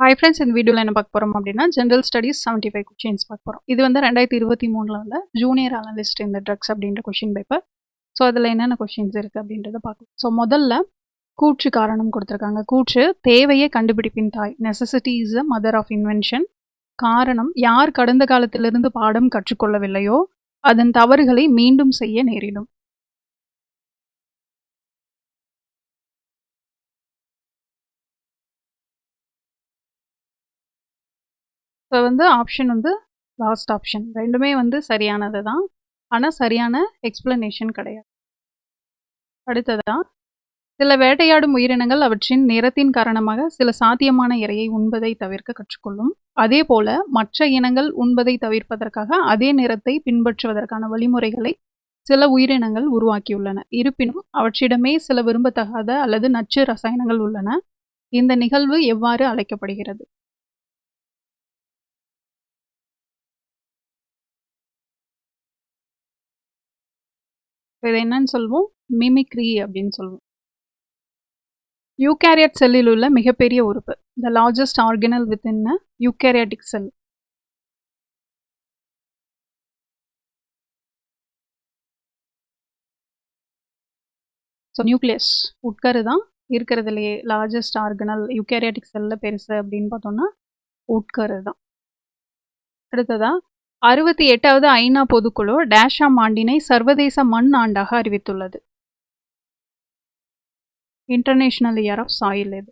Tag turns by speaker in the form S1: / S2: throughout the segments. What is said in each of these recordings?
S1: Hi friends, இந்த வீடியோவில் என்ன பார்க்க போகிறோம் அப்படின்னா ஜென்ரல் ஸ்டடீஸ் 75 கொஷின்ஸ் பார்க்க போகிறோம். இது வந்து 2023 வந்து ஜூனியர் அனலிஸ்ட் இந்த ட்ரக்ஸ் அப்படின்ற கொஷின் பேப்பர். ஸோ அதில் என்னென்ன கொஷின்ஸ் இருக்குது அப்படின்றத பார்க்கலாம். ஸோ முதல்ல கூற்று காரணம் கொடுத்துருக்காங்க. கூற்று தேவையே கண்டுபிடிப்பின் தாய், necessity is a mother of invention. காரணம் யார் கடந்த காலத்திலிருந்து பாடம் கற்றுக்கொள்ளவில்லையோ அதன் தவறுகளை மீண்டும் செய்ய நேரிடும். ஸோ வந்து ஆப்ஷன் வந்து லாஸ்ட் ஆப்ஷன் ரெண்டுமே வந்து சரியானது தான், ஆனால் சரியான எக்ஸ்பிளனேஷன் கிடையாது. அடுத்ததா சில வேட்டையாடும் உயிரினங்கள் அவற்றின் நிறத்தின் காரணமாக சில சாத்தியமான இரையை உண்பதை தவிர்க்க கற்றுக்கொள்ளும். அதே போல மற்ற இனங்கள் உண்பதை தவிர்ப்பதற்காக அதே நிறத்தை பின்பற்றுவதற்கான வழிமுறைகளை சில உயிரினங்கள் உருவாக்கியுள்ளன. இருப்பினும் அவற்றிடமே சில விரும்பத்தகாத அல்லது நச்சு ரசாயனங்கள் உள்ளன. இந்த நிகழ்வு எவ்வாறு அழைக்கப்படுகிறது? இது என்னன்னு சொல்வோம்? மிமிக்ரி அப்படின்னு சொல்லுவோம். யூகேரியட் செல்லில் உள்ள மிகப்பெரிய உறுப்பு, the largest organelle within a eukaryotic cell. So nucleus, உட்கரு தான் இருக்கிறதுலையே லார்ஜஸ்ட் ஆர்கனல். யூகேரியாட்டிக் செல்லில் பெருசு அப்படின்னு பார்த்தோம்னா உட்கரு தான். அடுத்ததா 68வது ஐநா பொதுக்குழு டேஷாம் ஆண்டினை சர்வதேச மண் ஆண்டாக அறிவித்துள்ளது. இன்டர்நேஷனல் இயர் ஆஃப் சாயில் இது.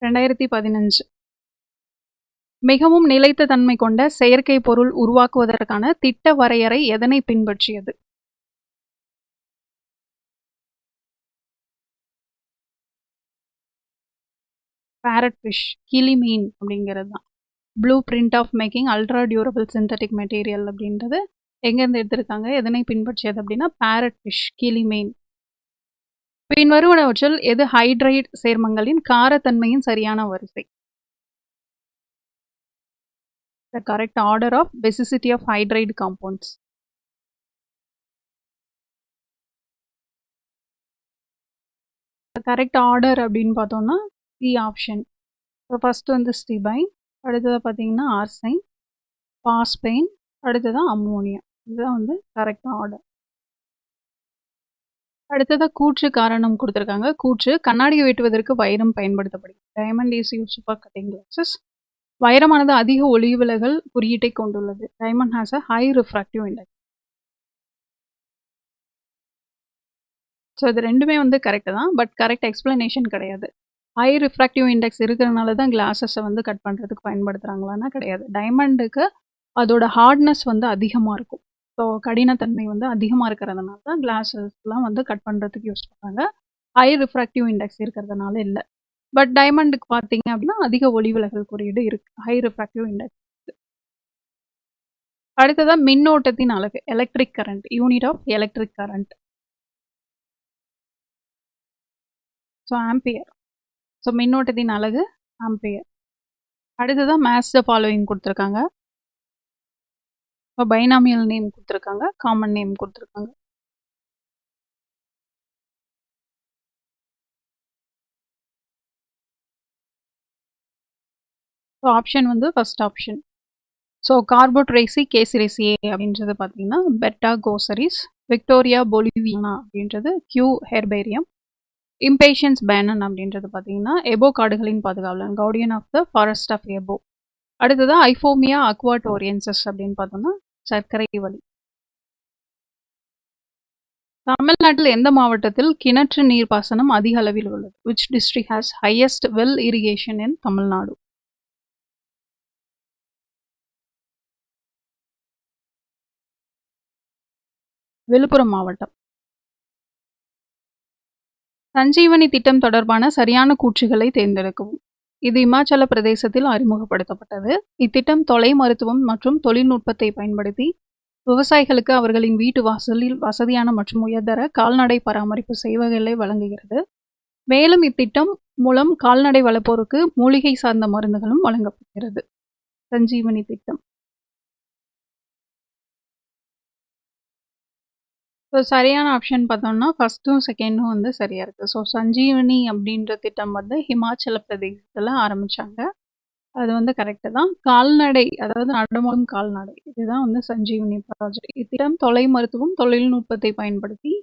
S1: (2015). மிகவும் நிலைத்த தன்மை கொண்ட செயற்கை பொருள் உருவாக்குவதற்கான திட்ட வரையறை எதனை பின்பற்றியது? பேரட் ஃபிஷ், கிளி மீன் அப்படிங்கிறது தான். Blue print of making ultra durable synthetic material அப்படின்றது எங்கேருந்து எடுத்திருக்காங்க, எதனை பின்பற்றியது அப்படின்னா பேரட் ஃபிஷ், கிளி மீன். பின்வருவனவற்றில் எது ஹைட்ரைட் சேர்மங்களின் காரத்தன்மையின் சரியான வரிசை? The correct order of basicity of hydride compounds. The correct order அப்படின்னு பார்த்தோம்னா சி ஆப்ஷன். இப்போ ஃபர்ஸ்ட் வந்து ஸ்டிபைன், அடுத்ததாக பார்த்தீங்கன்னா ஆர்சைன், பாஸ்பெயின், அடுத்ததான் அம்மோனியா. இதுதான் வந்து கரெக்ட் ஆர்டர். அடுத்ததாக கூற்று காரணம் கொடுத்துருக்காங்க. கூற்று கண்ணாடியை வெட்டுவதற்கு வைரம் பயன்படுத்தப்படுகிறது. Diamond is used for cutting glasses. வைரமானது அதிக ஒளிவிலகல் குறியீட்டை கொண்டுள்ளது. Diamond has a high refractive index. So இது ரெண்டுமே வந்து கரெக்டு தான், பட் கரெக்ட் எக்ஸ்பிளனேஷன் கிடையாது. ஹை ரிஃப்ராக்டிவ் இண்டெக்ஸ் இருக்கிறதுனால தான் கிளாஸஸை வந்து கட் பண்ணுறதுக்கு பயன்படுத்துகிறாங்களான்னா கிடையாது. டைமண்டுக்கு அதோட ஹார்ட்னஸ் வந்து அதிகமாக இருக்கும். ஸோ கடினத்தன்மை வந்து அதிகமாக இருக்கிறதுனால தான் கிளாஸஸ்லாம் வந்து கட் பண்ணுறதுக்கு யூஸ் பண்ணுறாங்க. ஹை ரிஃப்ராக்டிவ் இண்டெக்ஸ் இருக்கிறதுனால இல்லை. பட் டைமண்டுக்கு பார்த்தீங்க அப்படின்னா அதிக ஒளிவிலகல் குறியீடு இருக்குது, ஹை ரிஃப்ராக்டிவ் இண்டெக்ஸ். அடுத்ததாக மின்னோட்டத்தின் அலகு, electric current, unit of electric current. So ampere. So மின்னோட்டத்தின் அலகு ஆம்பியர். அடுத்ததான் மேட்ச் த ஃபாலோயிங் கொடுத்துருக்காங்க. இப்போ பைனாமியல் நேம் கொடுத்துருக்காங்க, காமன் நேம் கொடுத்துருக்காங்க. ஸோ ஆப்ஷன் வந்து ஃபர்ஸ்ட் ஆப்ஷன். ஸோ கார்போட்ரேசி கேசிரேசி அப்படின்றது பார்த்தீங்கன்னா பெட்டா கோசரிஸ், விக்டோரியா பொலிவியானா அப்படின்றது கியூ ஹெர்பேரியம், இம்பேஷன்ஸ் பேனன் அப்படின்றது பார்த்தீங்கன்னா எபோ காடுகளின் பாதுகாவலன், கவுடியன் ஆஃப் த ஃபாரஸ்ட் ஆஃப் எபோ. அடுத்ததான் ஐஃபோமியா அக்வாட்டோரியன்சஸ் அப்படின்னு பார்த்தோம்னா சர்க்கரை வலி. தமிழ்நாட்டில் எந்த மாவட்டத்தில் கிணற்று நீர்ப்பாசனம் அதிக அளவில் உள்ளது? Which district has highest well irrigation இன் தமிழ்நாடு? விழுப்புரம் மாவட்டம். சஞ்சீவனி திட்டம் தொடர்பான சரியான கூற்றுகளை தேர்ந்தெடுக்கவும். இது இமாச்சல பிரதேசத்தில் அறிமுகப்படுத்தப்பட்டது. இத்திட்டம் தொலை மருத்துவம் மற்றும் தொழில்நுட்பத்தை பயன்படுத்தி விவசாயிகளுக்கு அவர்களின் வீட்டு வாசலில் வசதியான மற்றும் உயர்தர கால்நடை பராமரிப்பு சேவைகளை வழங்குகிறது. மேலும் இத்திட்டம் மூலம் கால்நடை வளர்ப்போருக்கு மூலிகை சார்ந்த மருந்துகளும் வழங்கப்படுகிறது. சஞ்சீவனி திட்டம். இப்போ சரியான ஆப்ஷன் பார்த்தோம்னா ஃபர்ஸ்ட்டும் செகண்டும் வந்து சரியா இருக்கு. ஸோ சஞ்சீவனி அப்படின்ற திட்டம் வந்து ஹிமாச்சல பிரதேசத்தில் ஆரம்பிச்சாங்க. அது வந்து கரெக்டு தான். கால்நடை, அதாவது நடமாடும் கால்நடை, இதுதான் வந்து சஞ்சீவனி ப்ராஜெக்ட். இத்திட்டம் தொலை மருத்துவம் தொழில்நுட்பத்தை பயன்படுத்தி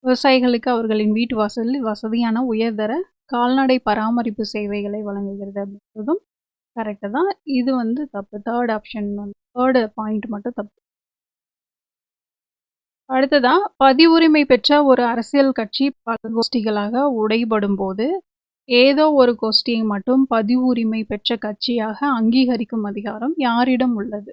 S1: விவசாயிகளுக்கு அவர்களின் வீட்டு வாசலில் வசதியான உயர்தர கால்நடை பராமரிப்பு சேவைகளை வழங்குகிறது அப்படின்றதும் கரெக்டு தான். இது வந்து தப்பு. தேர்ட் ஆப்ஷன் வந்து தேர்டு பாயிண்ட் மட்டும் தப்பு. அடுத்ததா, பதிவுரிமை பெற்ற ஒரு அரசியல் கட்சி பல கோஷ்டிகளாக உடைபடும் போது ஏதோ ஒரு கோஷ்டியை மட்டும் பதிவுரிமை பெற்ற கட்சியாக அங்கீகரிக்கும் அதிகாரம் யாரிடம் உள்ளது?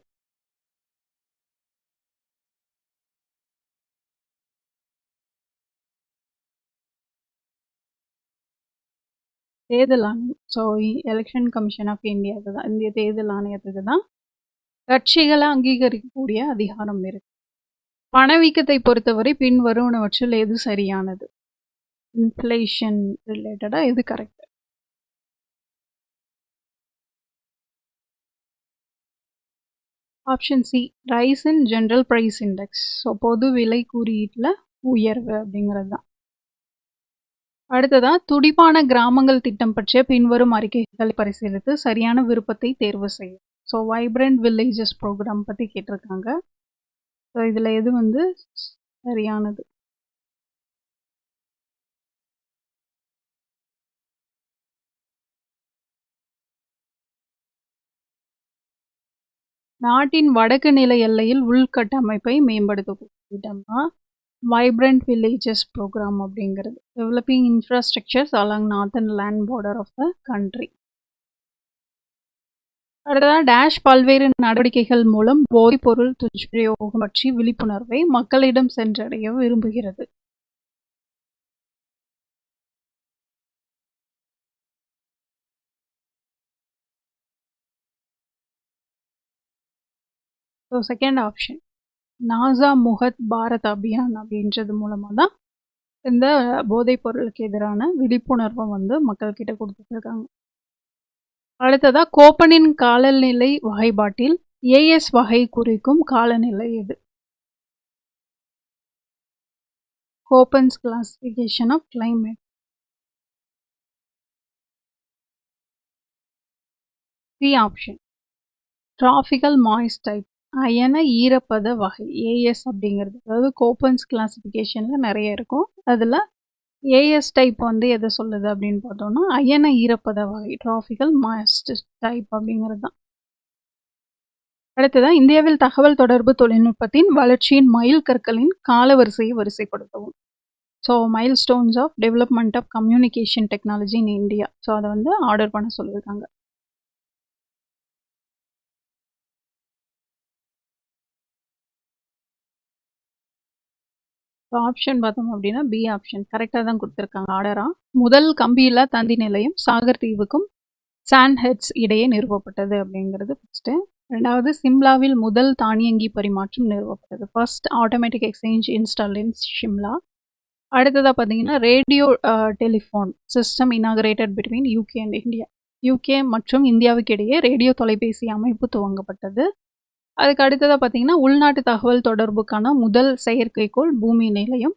S1: தேர்தல் ஆணையம். ஸோ எலெக்ஷன் கமிஷன் ஆஃப் இந்தியாவுக்கு தான், இந்திய தேர்தல் ஆணையத்துக்கு தான் கட்சிகளை அங்கீகரிக்கக்கூடிய அதிகாரம் இருக்கு. பணவீக்கத்தை பொறுத்தவரை பின்வருவனவற்றில் எது சரியானது? இன்ஃப்ளேஷன் ரிலேட்டடாக எது correct? Option C, rise in general price index. So பொது விலை குறியீட்டில் உயர்வு அப்படிங்கிறது தான். அடுத்ததா, துடிப்பான கிராமங்கள் திட்டம் பற்றிய பின்வரும் அறிக்கைகளை பரிசீலித்து சரியான விருப்பத்தை தேர்வு செய்யும். ஸோ வைப்ரண்ட் வில்லேஜஸ் ப்ரோக்ராம் பற்றி கேட்டிருக்காங்க. ஸோ இதில் எது வந்து சரியானது? நாட்டின் வடக்கு நில எல்லையில் உள்கட்டமைப்பை மேம்படுத்தக்கூடிய திட்டம் தான் வைப்ரண்ட் வில்லேஜஸ் ப்ரோக்ராம் அப்படிங்கிறது. Developing infrastructures along northern land border of the country. அடுத்ததான், டேஷ் பல்வேறு நடவடிக்கைகள் மூலம் போதைப்பொருள் துஷ்பிரயோகம் பற்றி விழிப்புணர்வை மக்களிடம் சென்றடைய விரும்புகிறது. ஸோ செகண்ட் ஆப்ஷன், நாசா முகத் பாரத் அபியான் அப்படின்றது மூலமாக தான் இந்த போதைப் பொருளுக்கு எதிரான விழிப்புணர்வை வந்து மக்கள்கிட்ட கொடுத்துட்டு இருக்காங்க. அடுத்ததா, கோப்பனின் காலநிலை வகைப்பாட்டில் ஏஎஸ் வகை குறிக்கும் காலநிலை எது? Koppen's classification of climate. C option, tropical moist type, அயன ஈரப்பத வகை ஏஎஸ் அப்படிங்கிறது. அதாவது கோப்பன்ஸ் கிளாசிஃபிகேஷனில் நிறைய இருக்கும். அதில் ஏஎஸ் டைப் வந்து எதை சொல்லுது அப்படின்னு பார்த்தோம்னா அயன ஈரப்பத வகை, டிராபிக்கல் மாய்ஸ்ட் டைப் அப்படிங்கிறது தான். அடுத்ததான், இந்தியாவில் தகவல் தொடர்பு தொழில்நுட்பத்தின் வளர்ச்சியின் மைல் கற்களின் காலவரிசையை வரிசைப்படுத்தவும். So milestones of development of communication technology in India. So அதை வந்து ஆர்டர் பண்ண சொல்லியிருக்காங்க. ஆப்ஷன் பார்த்தோம் அப்படின்னா பி ஆப்ஷன் கரெக்டாக தான் கொடுத்துருக்காங்க ஆர்டராக. முதல் கம்பியில்லா தந்தி நிலையம் சாகர் தீவுக்கும் சாண்ட் ஹெட்ஸ் இடையே நிறுவப்பட்டது அப்படிங்கிறது ஃபஸ்ட்டு. ரெண்டாவது, சிம்லாவில் முதல் தானியங்கி பரிமாற்றம் நிறுவப்பட்டது. ஃபர்ஸ்ட் ஆட்டோமேட்டிக் எக்ஸ்சேஞ்ச் இன்ஸ்டால் இன் ஷிம்லா. அடுத்ததாக பார்த்தீங்கன்னா radio telephone system இனாகரேட்டட் between UK and India. UK மற்றும் இந்தியாவுக்கு இடையே ரேடியோ தொலைபேசி அமைப்பு துவங்கப்பட்டது. அதுக்கு அடுத்ததாக பார்த்தீங்கன்னா உள்நாட்டு தகவல் தொடர்புக்கான முதல் செயற்கைக்கோள் பூமி நிலையம்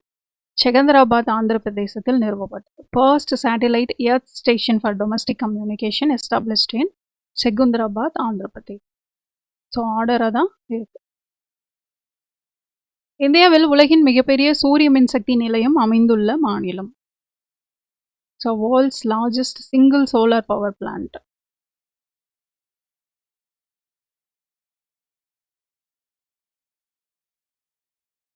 S1: செகந்தராபாத் ஆந்திர பிரதேசத்தில் நிறுவப்பட்டது. First satellite earth station for domestic communication established in Secunderabad Andhra Pradesh. So ஆர்டராக தான் இருக்கு. இந்தியாவில் உலகின் மிகப்பெரிய சூரிய மின்சக்தி நிலையம் அமைந்துள்ள மாநிலம். So world's largest single solar power plant.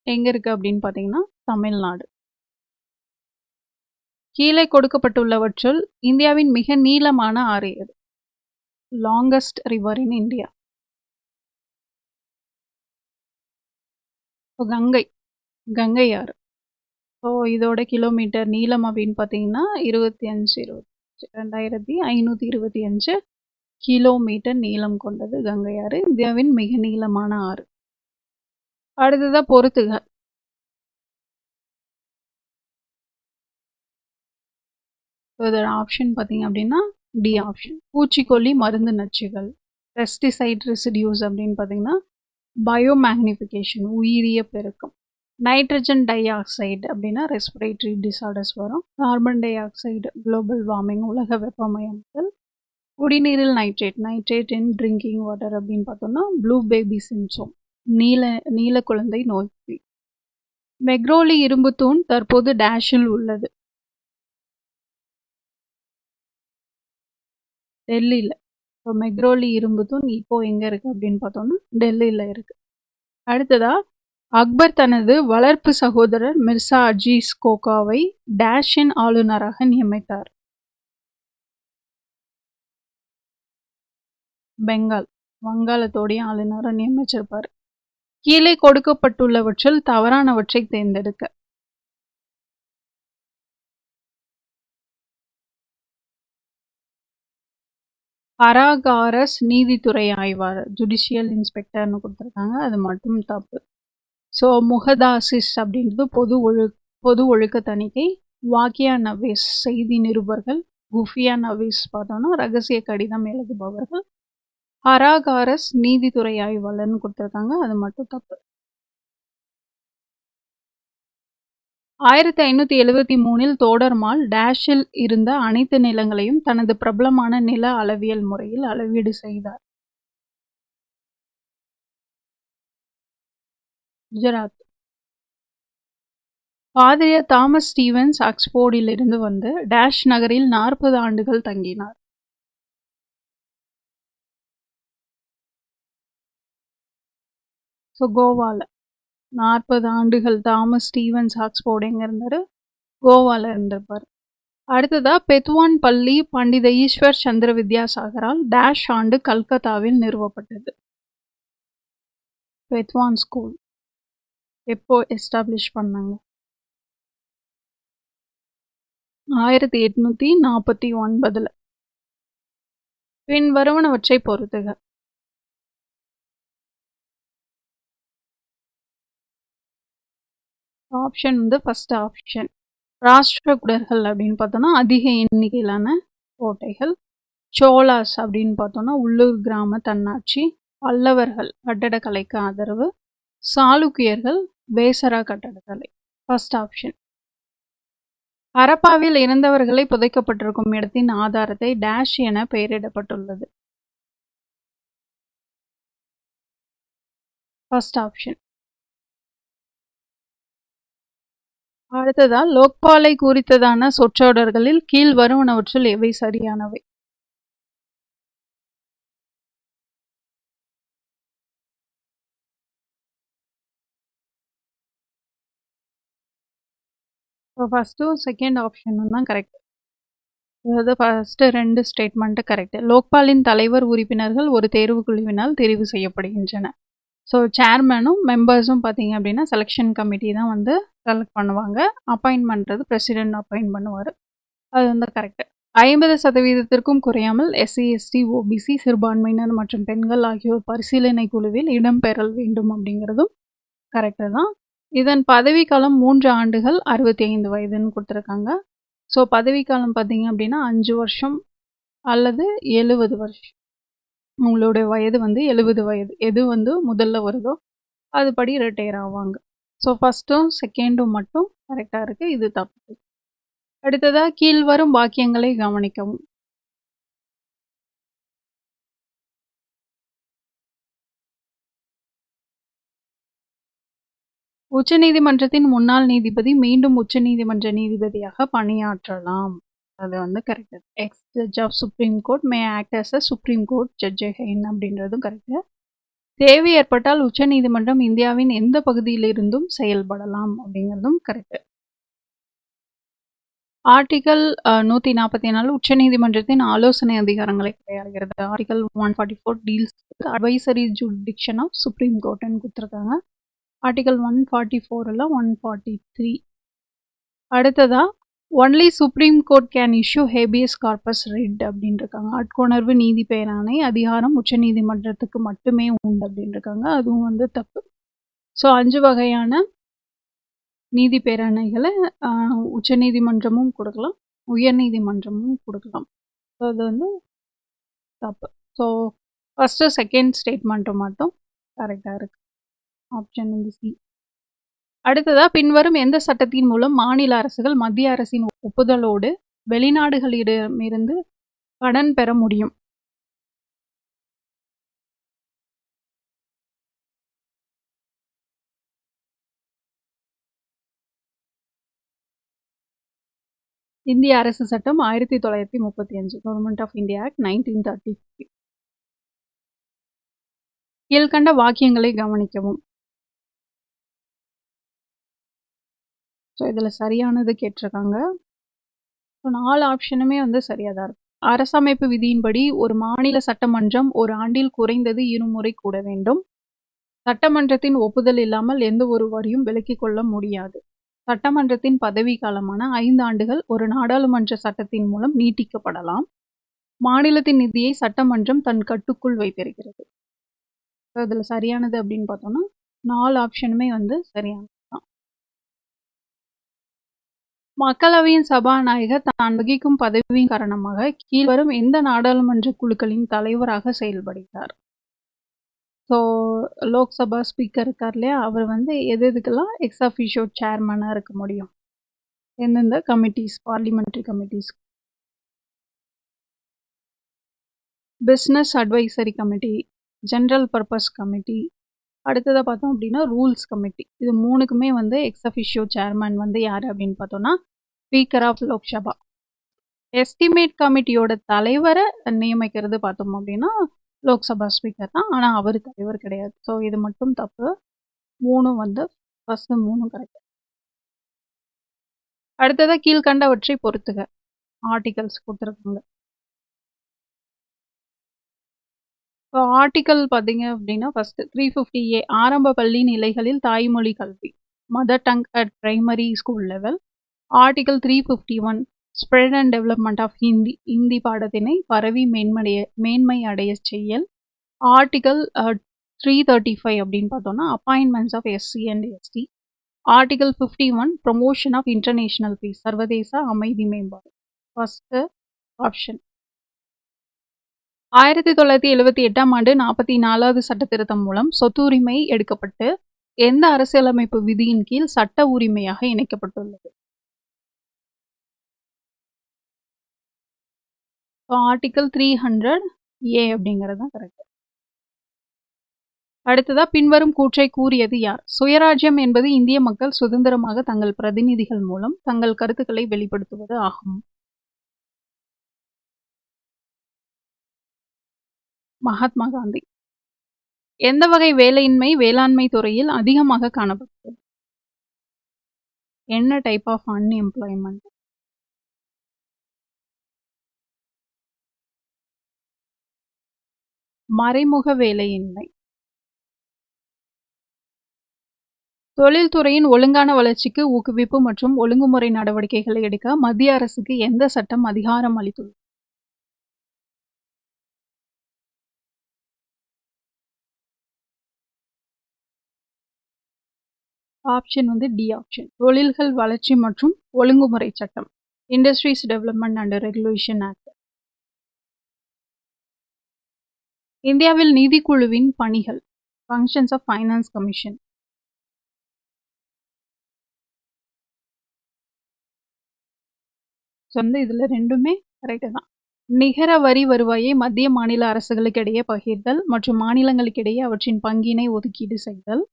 S1: எங்கே இருக்குது அப்படின்னு பார்த்தீங்கன்னா தமிழ்நாடு. கீழே கொடுக்கப்பட்டுள்ளவற்றுள் இந்தியாவின் மிக நீளமான ஆறு எது? Longest river in India. Ganga, Ganga ஆறு. ஸோ இதோட கிலோமீட்டர் நீளம் அப்படின்னு பார்த்தீங்கன்னா 2525 கிலோமீட்டர் நீளம் கொண்டது கங்கை ஆறு. இந்தியாவின் மிக நீளமான ஆறு. அடுத்ததாக பொறுத்துக. இதோட ஆப்ஷன் பார்த்தீங்க அப்படின்னா டி ஆப்ஷன், பூச்சிக்கொல்லி மருந்து நச்சுகள். பெஸ்டிசைட் ரெசிடியூஸ் அப்படின்னு பார்த்தீங்கன்னா பயோமேக்னிஃபிகேஷன், உயிரிய பெருக்கம். நைட்ரஜன் டை ஆக்சைடு அப்படின்னா ரெஸ்பிரேட்டரி டிசார்டர்ஸ் வரும். Carbon di oxide global warming உலக வெப்பமயமாதல். குடிநீரில் நைட்ரேட் இன் ட்ரிங்கிங் வாட்டர் அப்படின்னு பார்த்தோம்னா ப்ளூ பேபி சிம்சோம் நீல குழந்தை நோய்க்கு. மெக்ரோலி இரும்பு தூண் தற்போது டேஷில் உள்ளது. டெல்லியில். இப்போ மெக்ரோலி இரும்பு தூண் இப்போ எங்கே இருக்குது அப்படின்னு பார்த்தோம்னா டெல்லியில் இருக்குது. அடுத்ததா அக்பர் தனது வளர்ப்பு சகோதரர் மிர்சா அஜீஸ் கோகாவை டேஷின் ஆளுநராக நியமித்தார். பெங்கால். வங்காளத்தோடைய ஆளுநரை நியமிச்சிருப்பார். கீழே கொடுக்கப்பட்டுள்ளவற்றில் தவறானவற்றை தேர்ந்தெடுக்க. அராகாரஸ் நீதித்துறை ஆய்வாளர் ஜுடிஷியல் இன்ஸ்பெக்டர்னு கொடுத்துருக்காங்க, அது மட்டும் தப்பு. ஸோ முகதாசிஸ் அப்படின்றது பொது ஒழுக்க தணிக்கை. வாக்கியா நவேஸ் செய்தி நிருபர்கள். குஃபியா நவேஸ் பார்த்தோன்னா ரகசிய கடிதம் எழுதுபவர்கள். அராகாரஸ் நீதித்துறை ஆய்வாளர்னு கொடுத்துருக்காங்க, அது மட்டும் தப்பு. 1573 தோடர்மால் டேஷில் இருந்த அனைத்து நிலங்களையும் தனது பிரபலமான நில அளவியல் முறையில் அளவீடு செய்தார். குஜராத். பாதிரியார் தாமஸ் ஸ்டீவன்ஸ் ஆக்ஸ்போர்டிலிருந்து வந்து டேஷ் நகரில் 40 ஆண்டுகள் தங்கினார். ஸோ கோவாவில் 40 ஆண்டுகள் தாமஸ் ஸ்டீவன்ஸ் ஆக்ஸ்போர்டு எங்கே இருந்தார்? கோவாவில் இருந்திருப்பார். அடுத்ததா பெத்வான் பள்ளி பண்டித ஈஸ்வர் சந்திர வித்யாசாகரால் டேஷ் ஆண்டு கல்கத்தாவில் நிறுவப்பட்டது. பெத்வான் ஸ்கூல் எப்போ எஸ்டாப்ளிஷ் பண்ணாங்க? 1849. பின் வருவனவற்றை பொறுத்துக. Option first option. ராஷ்டிரகுடர்கள் அப்படின்னு பார்த்தோன்னா அதிக எண்ணிக்கையிலான கோட்டைகள். சோலாஸ் அப்படின்னு பார்த்தோன்னா உள்ளூர் கிராம தன்னாட்சி. பல்லவர்கள் கட்டடக்கலைக்கு ஆதரவு. சாளுக்கியர்கள் வேசரா கட்டடக்கலை. First option. ஹரப்பாவில் இறந்தவர்களை புதைக்கப்பட்டிருக்கும் இடத்தின் ஆதாரத்தை டேஷ் என பெயரிடப்பட்டுள்ளது. First option. அடுத்ததா லோக்பாலை குறித்ததான சொற்றொடர்களில் கீழ் வருவனவற்றுள் எவை சரியானவை? ஃபர்ஸ்ட்டும் செகண்ட் ஆப்ஷனும் தான் கரெக்ட். அதாவது ஃபர்ஸ்ட் 2 ஸ்டேட்மெண்ட்டு கரெக்ட். லோக்பாலின் தலைவர் உறுப்பினர்கள் ஒரு தேர்வு குழுவினால் தெரிவு செய்யப்படுகின்றன. ஸோ சேர்மேனும் மெம்பர்ஸும் பார்த்தீங்க அப்படின்னா செலெக்ஷன் கமிட்டி தான் வந்து செலக்ட் பண்ணுவாங்க. அப்பாயின்ட் பண்ணுறது பிரசிடென்ட் அப்பாயின்ட் பண்ணுவார். அது கரெக்டு. 50% குறையாமல் எஸ்சி எஸ்டி ஓபிசி சிறுபான்மையினர் மற்றும் பெண்கள் ஆகியோர் பரிசீலனை குழுவில் இடம்பெறல் வேண்டும் அப்படிங்கிறதும் கரெக்டு தான். இதன் பதவிக்காலம் 3 ஆண்டுகள் 65 வயதுன்னு கொடுத்துருக்காங்க. ஸோ பதவிக்காலம் பார்த்தீங்க அப்படின்னா 5 வருஷம் அல்லது 70 வருஷம். உங்களுடைய வயது 70 வயது எது முதல்ல வருதோ அதுபடி ரிட்டையர் ஆவாங்க. ஸோ ஃபர்ஸ்ட்டும் செகண்டும் மட்டும் கரெக்டாக இருக்குது, இது தப்பு. அடுத்ததா கீழ்வரும் வாக்கியங்களை கவனிக்கவும். உச்சநீதிமன்றத்தின் முன்னாள் நீதிபதி மீண்டும் உச்சநீதிமன்ற நீதிபதியாக பணியாற்றலாம். அது correct. Ex judge of supreme court may act as a supreme court judge again அப்படின்றதும் கரெக்டு. தேவை ஏற்பட்டால் உச்சநீதிமன்றம் இந்தியாவின் எந்த பகுதியிலிருந்தும் செயல்படலாம் அப்படிங்கிறதும் கரெக்டு. ஆர்டிகல் 144 உச்சநீதிமன்றத்தின் ஆலோசனை அதிகாரங்களை கையாளுகிறது. Article 144 deals advisory jurisdiction of supreme கோர்ட்னு கொடுத்துருக்காங்க. ஆர்டிகல் 144 143. அடுத்ததா only supreme court can issue habeas corpus writ அப்படின்னு இருக்காங்க. ஆட்கொணர்வு நீதி பேராணை அதிகாரம் உச்சநீதிமன்றத்துக்கு மட்டுமே உண்டு அப்படின்னு இருக்காங்க, அதுவும் தப்பு. ஸோ 5 வகையான நீதி பேராணைகளை உச்சநீதிமன்றமும் கொடுக்கலாம், உயர்நீதிமன்றமும் கொடுக்கலாம். ஸோ அது தப்பு. ஸோ ஃபஸ்ட்டு செகண்ட் ஸ்டேட்மெண்ட்டு மட்டும் கரெக்டாக இருக்குது. Option C. அடுத்ததா பின்வரும் எந்த சட்டத்தின் மூலம் மாநில அரசுகள் மத்திய அரசின் ஒப்புதலோடு வெளிநாடுகளிடமிருந்து கடன் பெற முடியும்? இந்திய அரசு சட்டம் 1935, கவர்மெண்ட் ஆஃப் இந்தியா ஆக்ட் 1930. கீழ்கண்ட வாக்கியங்களை கவனிக்கவும். ஸோ இதில் சரியானது கேட்டிருக்காங்க. ஸோ 4 ஆப்ஷனுமே வந்து சரியாக தான் இருக்கும். அரசமைப்பு விதியின்படி ஒரு மாநில சட்டமன்றம் ஒரு ஆண்டில் குறைந்தது 2 முறை கூட வேண்டும். சட்டமன்றத்தின் ஒப்புதல் இல்லாமல் எந்த ஒரு வரியும் விலக்கிக் கொள்ள முடியாது. சட்டமன்றத்தின் பதவி காலமான 5 ஆண்டுகள் ஒரு நாடாளுமன்ற சட்டத்தின் மூலம் நீட்டிக்கப்படலாம். மாநிலத்தின் நிதியை சட்டமன்றம் தன் கட்டுக்குள் வைத்திருக்கிறது. இதில் சரியானது அப்படின்னு பார்த்தோம்னா 4 ஆப்ஷனுமே வந்து சரியானது தான். மக்களவையின் சபாநாயகர் தான் வகிக்கும் பதவியின் காரணமாக கீழ்வரும் எந்த நாடாளுமன்ற குழுக்களின் தலைவராக செயல்படுகிறார்? ஸோ லோக்சபா ஸ்பீக்கர் இருக்கார் இல்லையா, அவர் வந்து எதுக்கெல்லாம் எக்ஸ் அஃபிஷியோ சேர்மனாக இருக்க முடியும்? எந்தெந்த committees, parliamentary committees? Business advisory committee, general purpose committee, அடுத்ததாக பார்த்தோம் அப்படின்னா ரூல்ஸ் கமிட்டி. இது 3க்குமே வந்து எக்ஸ் அஃபிஷியோ சேர்மன் வந்து யார் அப்படின்னு பார்த்தோம்னா ஸ்பீக்கர் ஆஃப் லோக்சபா. எஸ்டிமேட் கமிட்டியோட தலைவரை நியமிக்கிறது பார்த்தோம் அப்படின்னா லோக்சபா ஸ்பீக்கர் தான், ஆனால் அவர் தலைவர் கிடையாது. ஸோ இது மட்டும் தப்பு. 3 வந்து ஃபர்ஸ்ட் 3 கரெக்ட். அடுத்ததாக கீழ்கண்டவற்றை பொறுத்துக. ஆர்டிகல்ஸ் கொடுத்துருக்காங்க. இப்போ ஆர்டிக்கல் பார்த்தீங்க அப்படின்னா ஃபர்ஸ்ட் 350A ஆரம்ப பள்ளி நிலைகளில் தாய்மொழி கல்வி, mother tongue at primary school level. Article 351 spread and development of Hindi, Hindi பாடத்தினை பரவி மேன்மை அடைய செய்யல். ஆர்டிக்கல் 335 அப்படின்னு பார்த்தோம்னா appointments of SC and ST. Article 51 promotion of international peace, சர்வதேச அமைதி மேம்பாடு. First option. 1978ஆம் ஆண்டு 44வது சட்ட திருத்தம் மூலம் சொத்துரிமை எடுக்கப்பட்டு எந்த அரசியலமைப்பு விதியின் கீழ் சட்ட உரிமையாக இணைக்கப்பட்டுள்ளது? ஆர்டிக்கல் 300A அப்படிங்கிறது தான் கரெக்ட். அடுத்ததா பின்வரும் கூற்றை கூறியது யார்? சுயராஜ்யம் என்பது இந்திய மக்கள் சுதந்திரமாக தங்கள் பிரதிநிதிகள் மூலம் தங்கள் கருத்துக்களை வெளிப்படுத்துவது ஆகும். மகாத்மா காந்தி. எந்த வகை வேலையின்மை வேளாண்மை துறையில் அதிகமாக காணப்படுகிறது? என்ன டைப் ஆஃப் அன்எம்ப்ளாய்மெண்ட்? மறைமுக வேலையின்மை. தொழில்துறையின் ஒழுங்கான வளர்ச்சிக்கு ஊக்குவிப்பு மற்றும் ஒழுங்குமுறை நடவடிக்கைகளை எடுக்க மத்திய அரசுக்கு எந்த சட்டம் அதிகாரம் அளித்துள்ளது? ஆப்ஷன் வந்து டி ஆப்ஷன். தொழில்கள் வளர்ச்சி மற்றும் ஒழுங்குமுறை சட்டம், industries development and regulation act. இந்தியாவில் நிதிக்குழுவின் பணிகள், ஃபங்க்ஷன்ஸ் ஆஃப் ஃபைனான்ஸ் கமிஷன். வந்து இதுல ரெண்டுமே கரெக்டு தான். நிகர வரி வருவாயை மத்திய மாநில அரசுகளுக்கு இடையே பகிர்தல் மற்றும் மாநிலங்களுக்கிடையே அவற்றின் பங்கினை ஒதுக்கீடு செய்தல்.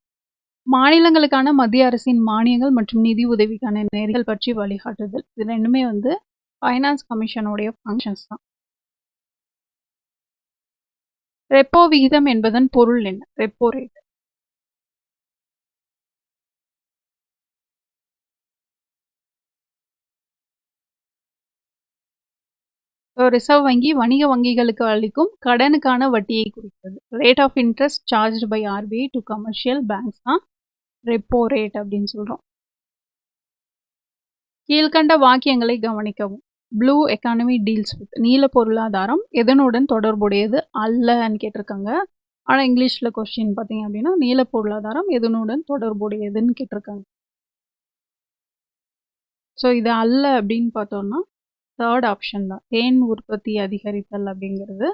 S1: மாநிலங்களுக்கான மத்திய அரசின் மானியங்கள் மற்றும் நிதி உதவிக்கான நெறிகள் பற்றி வழிகாட்டுதல். இது ரெண்டுமே வந்து ஃபைனான்ஸ் கமிஷனுடைய ஃபங்க்ஷன்ஸ் தான். ரெப்போ விகிதம் என்பதன் பொருள் என்ன? Repo rate. ரிசர்வ் வங்கி வணிக வங்கிகளுக்கு அளிக்கும் கடனுக்கான வட்டியை குறிக்கிறது. Rate of interest charge by RBI to commercial banks தான் ரெப்போ ரேட் அப்படின்னு சொல்றோம். கீழ்கண்ட வாக்கியங்களை கவனிக்கவும். ப்ளூ எக்கானமி டீல்ஸ் வித், நீல பொருளாதாரம் எதனுடன் தொடர்புடையது அல்லன்னு கேட்டிருக்காங்க. ஆனால் இங்கிலீஷில் கொஸ்டின் பார்த்தீங்க அப்படின்னா நீல பொருளாதாரம் எதனுடன் தொடர்புடையதுன்னு கேட்டிருக்காங்க. ஸோ இது அல்ல அப்படின்னு பார்த்தோம்னா தேர்ட் ஆப்ஷன் தான், தேன் உற்பத்தி அதிகரித்தல் அப்படிங்கிறது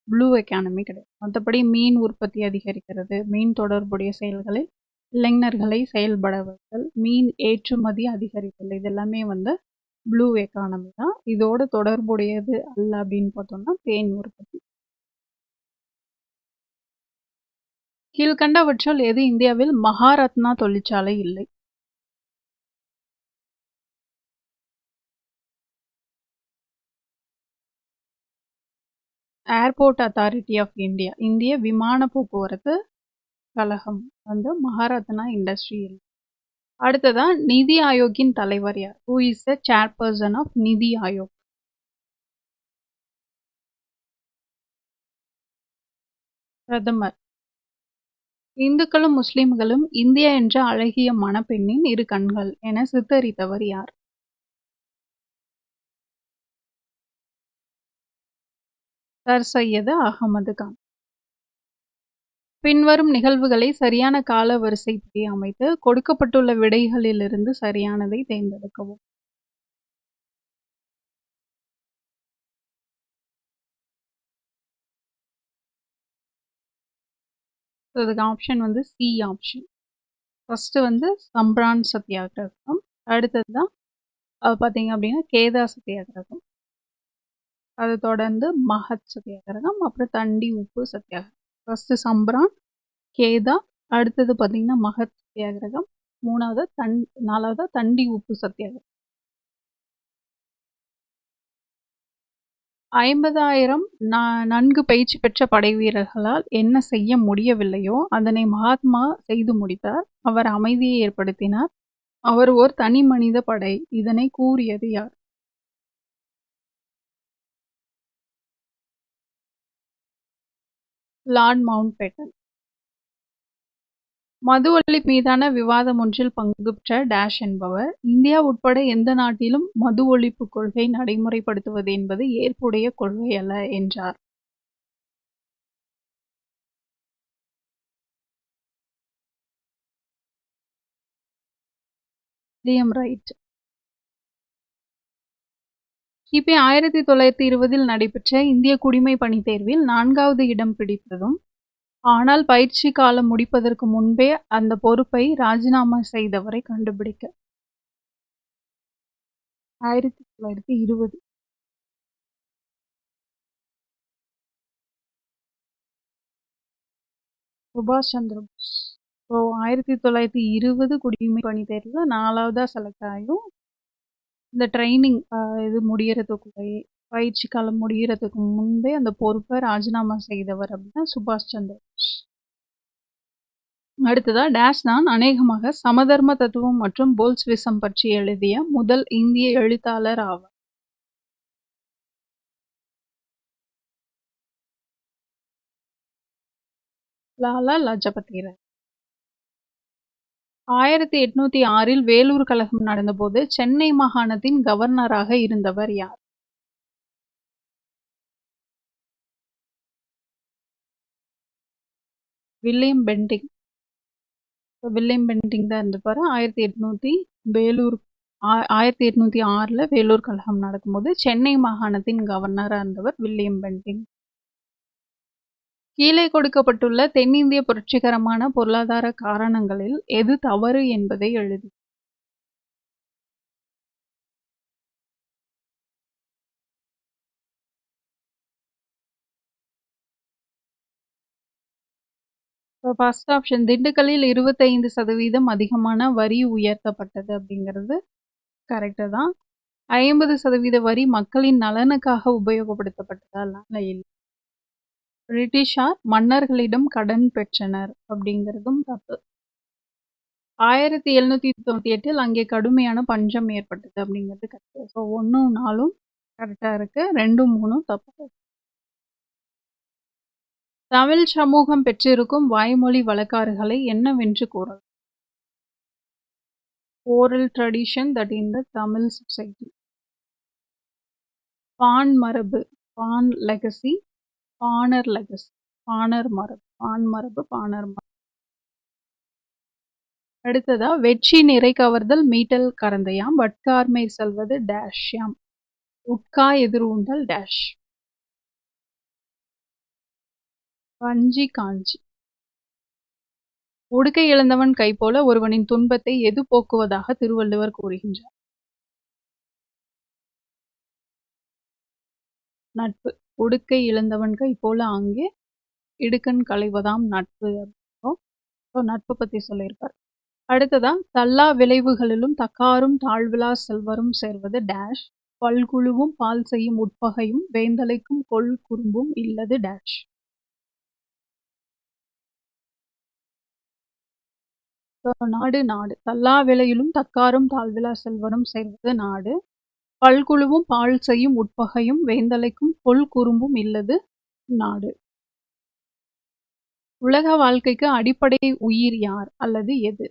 S1: ப்ளூ எக்கானமி கிடையாது. மற்றபடி மீன் உற்பத்தி அதிகரிக்கிறது, மீன் தொடர்புடைய செயல்களில் இளைஞர்களை செயல்பட வைத்தல், மீன் ஏற்றுமதி அதிகரித்தல், இது எல்லாமே வந்து ப்ளூ எக்கானமி தான். இதோட தொடர்புடையது அல்ல அப்படின்னு பார்த்தோம்னா தேன் உற்பத்தி. கீழ்கண்டவற்றுள் எது இந்தியாவில் மகாரத்னா தொழிற்சாலை இல்லை? ஏர்போர்ட் அத்தாரிட்டி ஆஃப் இந்தியா, இந்திய விமான போக்குவரத்து கழகம் வந்து மகாரத்னா இண்டஸ்ட்ரி இல்லை. அடுத்ததா நிதி ஆயோக்கின் தலைவர் யார்? Who is the chairperson of NITI Aayog? பிரதமர். இந்துக்களும் முஸ்லிம்களும் இந்தியா என்ற அழகிய மணப்பெண்ணின் இரு கண்கள் என சித்தரித்தவர் யார்? சர் சையது அகமது கான். பின்வரும் நிகழ்வுகளை சரியான கால வரிசைப்படி அமைத்து கொடுக்கப்பட்டுள்ள விடைகளிலிருந்து சரியானதை தேர்ந்தெடுக்கவும். அதுக்கு ஆப்ஷன் வந்து சி ஆப்ஷன். ஃபர்ஸ்ட் வந்து சம்பிரான் சத்தியாகிரகம், அடுத்தது தான் பார்த்தீங்க அப்படின்னா கேதா சத்தியாகிரகம், அதை தொடர்ந்து மகத் சத்தியாகிரகம், அப்புறம் தண்டி உப்பு சத்தியாகிரகம். ஃபர்ஸ்ட் சம்பிரான், கேதா, அடுத்தது பார்த்தீங்கன்னா மகத் சத்தியாகிரகம், நாலாவது தண்டி உப்பு சத்தியாகிரகம். 50,000 நன்கு பயிற்சி பெற்ற படைவீரர்களால் என்ன செய்ய முடியவில்லையோ அதனை மகாத்மா செய்து முடித்தார். அவர் அமைதியை ஏற்படுத்தினார். அவர் ஓர் தனி மனித படை. இதனை கூறியது யார்? Lord mount pattern. மது ஒழிப்பு மீதான விவாதம் ஒன்றில் பங்குபெற்ற டேஷ் என்பவர் இந்தியா உட்பட எந்த நாட்டிலும் மது ஒழிப்பு கொள்கை நடைமுறைப்படுத்துவது என்பது ஏற்புடைய கொள்கை அல்ல என்றார். William right. கிபி 1920 நடைபெற்ற இந்திய குடிமை பணி தேர்வில் 4வது இடம் பிடித்ததும், ஆனால் பயிற்சி காலம் முடிப்பதற்கு முன்பே அந்த பொறுப்பை ராஜினாமா செய்தவரை கண்டுபிடிக்க. 1920. சுபாஷ் சந்திர போஸ். ஸோ 1920 குடிமை பணி தேர்வில் 4வதா செலக்ட் ஆகியும் இந்த ட்ரைனிங் இது முடியறதுக்குள்ளேயே, பயிற்சி காலம் முடிகிறதுக்கு முன்பே அந்த பொறுப்பை ராஜினாமா செய்தவர் அப்படின்னா சுபாஷ் சந்திர போஸ். அடுத்ததா டேஷ் தான் அநேகமாக சமதர்ம தத்துவம் மற்றும் போல்ஸ்விசம் பற்றி எழுதிய முதல் இந்திய எழுத்தாளர் ஆவார். லாலா லஜபதி ராய். 1806 வேலூர் கலகம் நடந்தபோது சென்னை மாகாணத்தின் கவர்னராக இருந்தவர் யார்? William Bentinck. வில்லியம் பெண்டிங் தான் இருந்திருப்பாரு. 1806 வேலூர் கலகம் நடக்கும்போது சென்னை மாகாணத்தின் கவர்னராக இருந்தவர் வில்லியம் பெண்டிங். கீழே கொடுக்கப்பட்டுள்ள தென்னிந்திய புரட்சிகரமான பொருளாதார காரணங்களில் எது தவறு என்பதை எழுது. ஃபர்ஸ்ட் ஆப்ஷன் திண்டுக்கல்லில் 25% அதிகமான வரி உயர்த்தப்பட்டது அப்படிங்கிறது கரெக்டு தான். 50% வரி மக்களின் நலனுக்காக உபயோகப்படுத்தப்பட்டதால் இல்லை. பிரிட்டிஷார் மன்னர்களிடம் கடன் பெற்றனர் அப்படிங்கிறதும் தப்பு. 1798 அங்கே கடுமையான பஞ்சம் ஏற்பட்டது அப்படிங்கிறது கரெக்டு. ஸோ 1, 4 கரெக்டாக இருக்கு, 2, 3 தப்பு. தமிழ் சமூகம் பெற்றிருக்கும் வாய்மொழி வழக்காறுகளை என்னவென்று கூறலாம்? oral tradition that in the Tamil society. பான் மரபு, பான் லெகசி, பாணர் லெகசி, பாணர் மரபு, பான் மரபு, பாணர் மரபு. அடுத்ததா வெற்றி நிறை கவர்தல் மீட்டல் கறந்தையாம், வட்கார்மை செல்வது டேஷ் யாம், உட்கா எதிர் உண்டல் டேஷ். வஞ்சி காஞ்சி. உடுக்கை இழந்தவன் கைபோல ஒருவனின் துன்பத்தை எது போக்குவதாக திருவள்ளுவர் கூறுகின்றார்? நட்பு. உடுக்கை இழந்தவன் கைபோல ஆங்கே இடுக்கண் களைவதாம் நட்பு அப்படிங்கிறோம். நட்பை பத்தி சொல்லியிருப்பார். அடுத்ததா, தள்ளா விளைவுகளிலும் தக்காரும் தாழ்விலா செல்வரும் சேர்வது டேஷ், பல்குழுவும் பால் செய்யும் உட்பகையும் வேந்தலைக்கும் கொள் குறும்பும் இல்லது டேஷ். நாடு நாடு. தள்ளா விளையிலும் தக்காரும் தாழ்விலா செல்வரும் சேர்வது நாடு, பல்குழுவும் பால் செய்யும் உட்பகையும் வேந்தலைக்கும் கொள் குறும்பும் இல்லது நாடு. உலக வாழ்க்கைக்கு அடிப்படை உயிர் யார் அல்லது எது?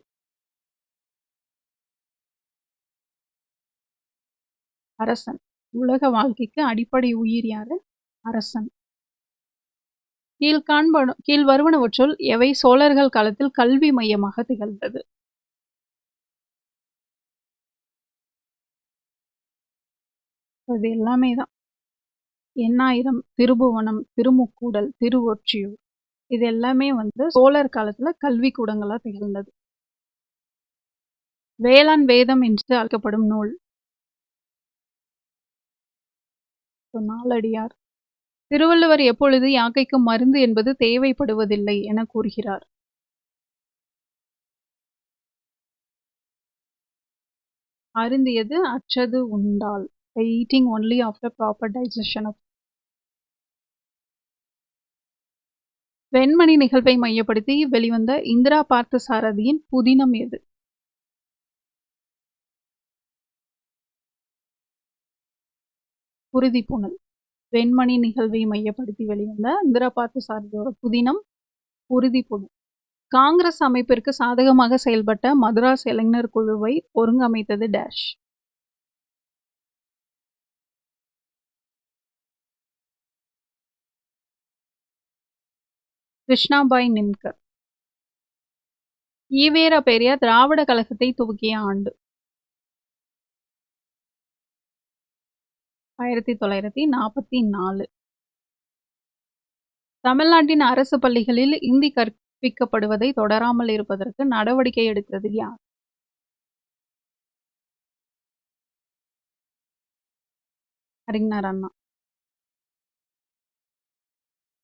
S1: அரசன். உலக வாழ்க்கைக்கு அடிப்படை உயிர் யாரு? அரசன். கீழ் வருவனவற்றுள் எவை சோழர்கள் காலத்தில் கல்வி மையமாக திகழ்ந்தது? அது எல்லாமே தான். எண்ணாயிரம், திருபுவனம், திருமுக்கூடல், திருவொற்றியூர், இது எல்லாமே சோழர் காலத்துல கல்வி கூடங்களா திகழ்ந்தது. வேளாண் வேதம் என்று அழைக்கப்படும் நூல்? நாலடியார். திருவள்ளுவர் எப்பொழுது யாக்கைக்கு மருந்து என்பது தேவைப்படுவதில்லை என கூறுகிறார்? அருந்தியது அற்றது உண்டால். eating only after proper digestion of. வெண்மணி நிகழ்வை மையப்படுத்தி வெளிவந்த இந்திரா பார்த்த சாரதியின் புதினம் எது? உறுதிப்புணல். வெண்மணி நிகழ்வை மையப்படுத்தி வெளிவந்த இந்திரா பார்த்த சாரதியோட புதினம் உறுதிப்புணல். காங்கிரஸ் அமைப்பிற்கு சாதகமாக செயல்பட்ட மதுராஸ் இளைஞர் குழுவை ஒருங்கமைத்தது டேஷ். கிருஷ்ணாபாய் நின்கர். ஈவேரா பெரியார் திராவிட கழகத்தை துவக்கிய ஆண்டு? 1944. தமிழ்நாட்டின் அரசு பள்ளிகளில் இந்தி கற்பிக்கப்படுவதை தொடராமல் இருப்பதற்கு நடவடிக்கை எடுத்தது யார்? அறிஞர் அண்ணா.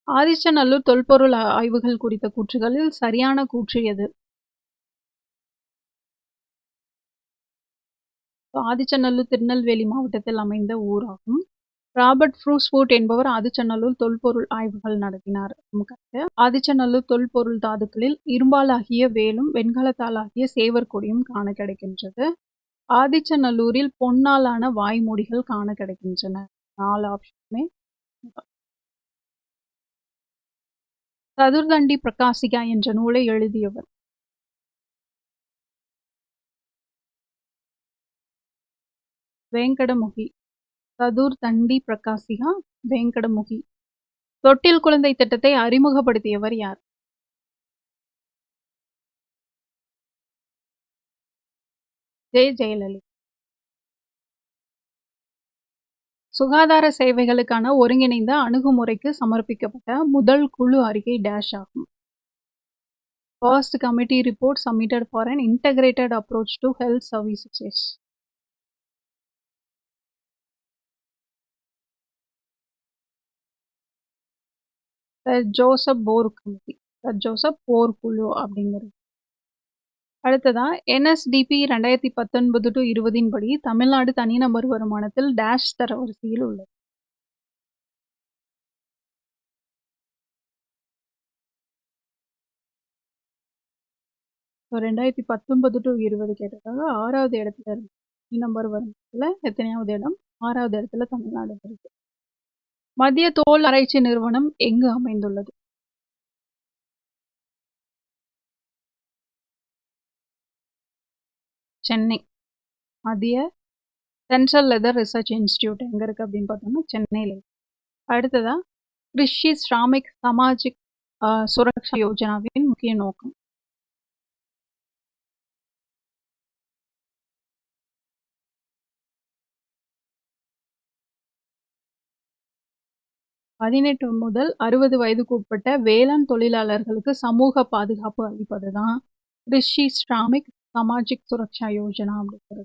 S1: ஆதிச்சநல்லூர் தொல்பொருள் ஆய்வுகள் குறித்த கூற்றுகளில் சரியான கூற்று எது? ஆதிச்சநல்லூர் திருநெல்வேலி மாவட்டத்தில் அமைந்த ஊராகும். ராபர்ட் ஃப்ரூஸ்வுட் என்பவர் ஆதிச்சநல்லூர் தொல்பொருள் ஆய்வுகள் நடத்தினார். ஆதிச்சநல்லூர் தொல்பொருள் தாதுக்களில் இரும்பாலாகிய வேலும் வெண்கலத்தாலாகிய சேவர் கொடியும் காண கிடைக்கின்றது. ஆதிச்சநல்லூரில் பொன்னாலான வாய்மூடிகள் காண கிடைக்கின்றன. 4 ஆப்ஷனுமே. சதுர்தண்டி பிரகாசிகா என்ற நூலை எழுதியவர்? வேங்கடமுகி. சதுர்தண்டி பிரகாசிகா வேங்கடமுகி. தொட்டில் குழந்தை திட்டத்தை அறிமுகப்படுத்தியவர் யார்? ஜெயலலிதா. சுகாதார சேவைகளுக்கான ஒருங்கிணைந்த அணுகுமுறைக்கு சமர்ப்பிக்கப்பட்ட முதல் குழு அறிக்கை டேஷ் ஆகும். First committee report submitted for an integrated approach to health services. Joseph Bhore committee. Joseph Bhore குழு அப்படிங்கிறது. அடுத்ததா, NSDP 2019-20 படி தமிழ்நாடு தனிநபர் வருமானத்தில் டேஷ் தரவரிசையில் உள்ளது. ஸோ 2019-20 கேட்டதாக 6வது இடத்துல இருக்கு. தனிநபர் வருமானத்தில் எத்தனையாவது இடம்? 6வது இடத்துல தமிழ்நாடு இருக்கு. மத்திய தோல் ஆராய்ச்சி நிறுவனம் எங்கு அமைந்துள்ளது? சென்னை. மத்திய சென்ட்ரல் லெதர் ரிசர்ச் இன்ஸ்டிடியூட் எங்க இருக்கு அப்படின்னு பார்த்தோம்னா சென்னையில். அடுத்ததா, கிருஷி ஸ்ராமிக் சமாஜிக் சுரக்ஷா யோஜனாவின் முக்கிய நோக்கம்? 18 முதல் 60 வயதுக்கு உட்பட்ட வேளாண் தொழிலாளர்களுக்கு சமூக பாதுகாப்பு அளிப்பது தான் கிருஷி ஸ்ராமிக் சமாஜிக் சுரக்ஷா யோஜனா அப்படிங்கிறது.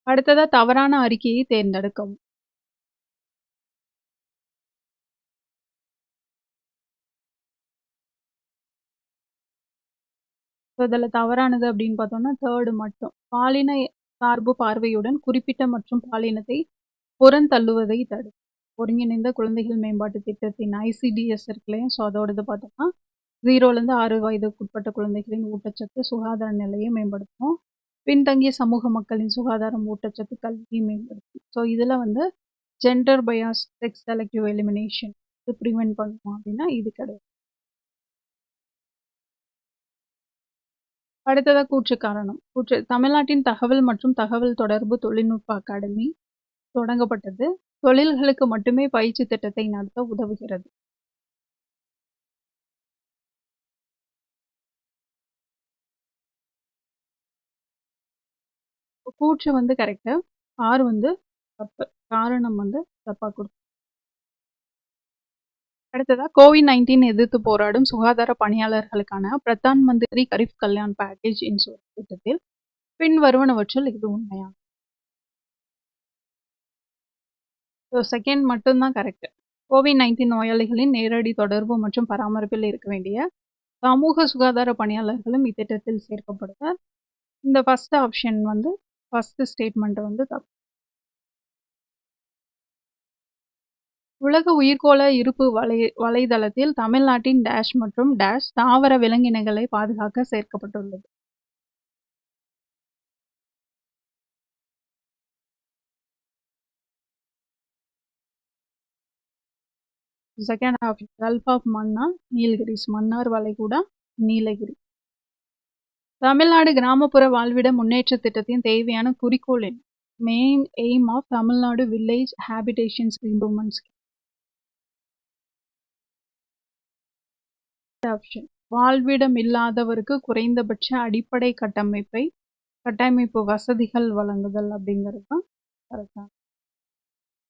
S1: அடுத்ததா தவறான அறிக்கையை தேர்ந்தெடுக்கவும். இதில் தவறானது அப்படின்னு பார்த்தோம்னா தேர்டு மட்டும். பாலின சார்பு பார்வையுடன் குறிப்பிட்ட மற்றும் பாலினத்தை புறந்தள்ளுவதை தடு. ஒருங்கிணைந்த குழந்தைகள் மேம்பாட்டு திட்டத்தின் ICDS இருக்குல்லையா, ஸோ அதோடது பார்த்தோம்னா 0லேருந்து 6 வயதுக்குட்பட்ட குழந்தைகளின் ஊட்டச்சத்து சுகாதார நிலையை மேம்படுத்தும். பின்தங்கிய சமூக மக்களின் சுகாதாரம் ஊட்டச்சத்து கல்வியை மேம்படுத்தும். ஸோ இதில் வந்து gender bias sex selective elimination இது ப்ரிவென்ட் பண்ணுவோம் அப்படின்னா இது கிடையாது. அடுத்ததாக கூற்று காரணம். தமிழ்நாட்டின் தகவல் மற்றும் தகவல் தொடர்பு தொழில்நுட்ப அகாடமி தொடங்கப்பட்டது. தொழில்களுக்கு மட்டுமே பயிற்சி திட்டத்தை நடத்த உதவுகிறது. கூற்று வந்து கரெக்டு, ஆறு வந்து தப்பு, காரணம் வந்து தப்பா கொடுக்கும். அடுத்ததா COVID-19 எதிர்த்து போராடும் சுகாதார பணியாளர்களுக்கான பிரதான் மந்திரி கரீப் கல்யாண் பேக்கேஜ் இன்சூரன்ஸ் திட்டத்தில் பின்வருவனவற்றில் இது உண்மையாகும். செகண்ட் மட்டும்தான் கரெக்ட். COVID-19 நோயாளிகளின் நேரடி தொடர்பு மற்றும் பராமரிப்பில் இருக்க வேண்டிய சமூக சுகாதார பணியாளர்களும் இத்திட்டத்தில் சேர்க்கப்படுவர். இந்த ஃபர்ஸ்ட் ஆப்ஷன் வந்து ஃபர்ஸ்ட் ஸ்டேட்மெண்ட் வந்து தப்பு. உலக உயிர்கோள இருப்பு வலைதளத்தில் தமிழ்நாட்டின் டேஷ் மற்றும் டேஷ் தாவர விலங்கினங்களை பாதுகாக்க சேர்க்கப்பட்டுள்ளது. Second option gulf of Mannar, Nilgiris, Mannar வளைகுடா, நீலகிரி. தமிழ்நாடு கிராமப்புற வாழ்விட முன்னேற்ற திட்டத்தின் தேவையான குறிக்கோள் என்ன? Main aim of Tamil Nadu village habitations improvement scheme. Option வாழ்விடம் இல்லாதவருக்கு குறைந்தபட்ச அடிப்படை கட்டமைப்பு வசதிகள் வழங்குதல் அப்படிங்கிறது தான் கரெக்டாக.